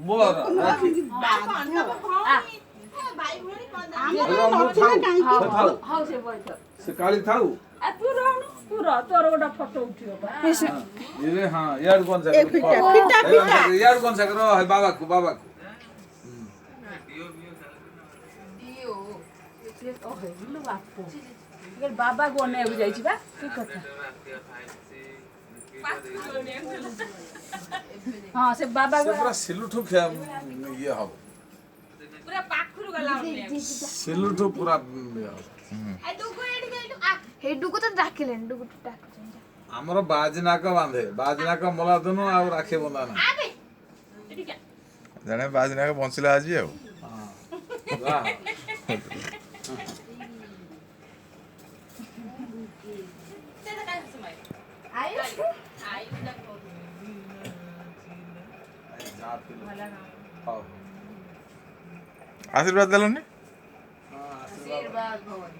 मोर राखी how से बैठ से काली थाऊ आ तू रह तोर गोटा फोटो उठियो बा ये हां यार कौन सा फिटा फिटा यार कौन सा करो है बाबा को इयो से ओ हे लो बापू ये बाबा को ने हो जाई छी बा की कथा हां से बाबा से पूरा सिलुठो खे ये हो पूरा पाखुर गला सिलुठो पूरा आ दुगो एडी गइलु आ हे दुगो तो डाकिलेन दुगो डाक हमर बाजनाक बांधे बाजनाक मला दनु आ राखे बंधा ना आबे एडी क्या जने बाजना के पहुंचला आज आउ हां वाह आशीर्वाद देलनी आशीर्वाद भवन